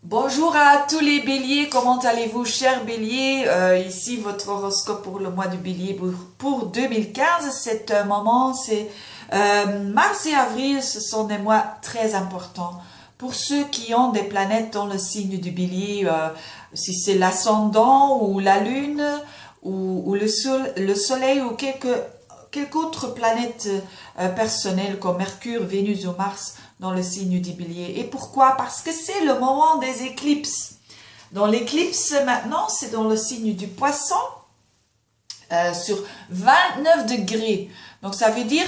Bonjour à tous les béliers, comment allez-vous chers béliers? Ici votre horoscope pour le mois du bélier pour 2015. C'est un moment, c'est mars et avril, ce sont des mois très importants. Pour ceux qui ont des planètes dans le signe du bélier, si c'est l'ascendant ou la lune ou le soleil ou quelque autre planète personnelle comme Mercure, Vénus ou Mars dans le signe du bélier. Et pourquoi? Parce que c'est le moment des éclipses. Dans l'éclipse maintenant, c'est dans le signe du poisson sur 29 degrés. Donc ça veut dire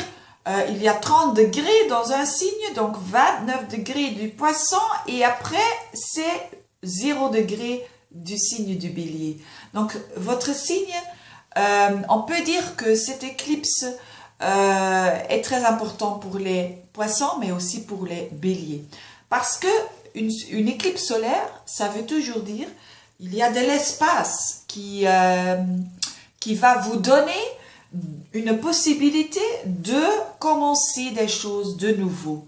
il y a 30 degrés dans un signe, donc 29 degrés du poisson et après c'est 0 degré du signe du bélier. Donc votre signe, on peut dire que cette éclipse est très important pour les poissons, mais aussi pour les béliers. Parce que une éclipse solaire, ça veut toujours dire il y a de l'espace qui va vous donner une possibilité de commencer des choses de nouveau.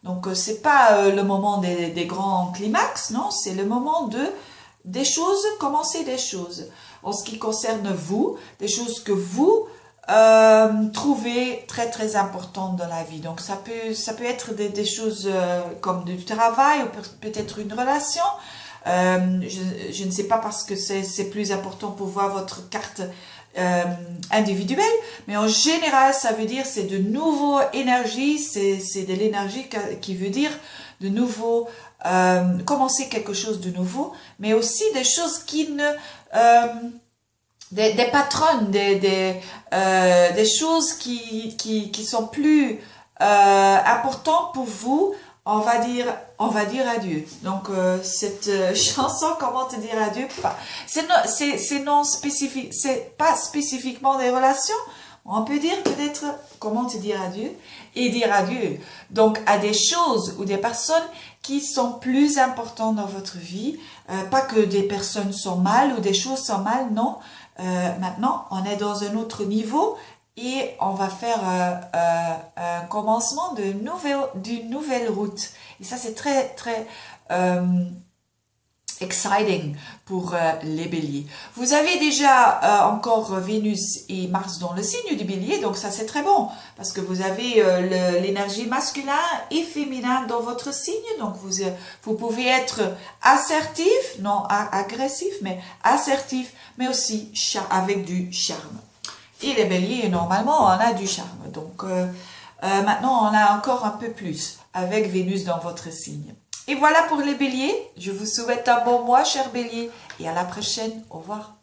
Donc, c'est pas le moment des grands climax, non, c'est le moment des choses, commencer des choses. En ce qui concerne vous, des choses que vous trouvez très très importantes dans la vie. Donc ça peut être des choses comme du travail ou peut-être une relation. Je ne sais pas parce que c'est plus important pour voir votre carte individuelle, mais en général ça veut dire c'est de nouveau énergie, c'est de l'énergie qui veut dire de nouveau commencer quelque chose de nouveau, mais aussi des choses qui ne des patterns, des choses qui sont plus importantes pour vous, on va dire adieu. Donc cette chanson, comment te dire adieu, c'est non spécifique, c'est pas spécifiquement des relations. On peut dire peut-être comment te dire adieu et dire adieu. Donc à des choses ou des personnes qui sont plus importantes dans votre vie, pas que des personnes sont mal ou des choses sont mal, non. Maintenant, on est dans un autre niveau et on va faire un commencement d'une nouvelle route. Et ça, c'est très, très exciting pour les béliers. Vous avez déjà encore Vénus et Mars dans le signe du bélier, donc ça, c'est très bon parce que vous avez l'énergie masculine et féminin dans votre signe. Donc, vous pouvez être assertif, non agressif, mais assertif, mais aussi avec du charme. Et les béliers, normalement, on a du charme. Donc, maintenant, on a encore un peu plus avec Vénus dans votre signe. Et voilà pour les béliers. Je vous souhaite un bon mois, chers béliers. Et à la prochaine. Au revoir.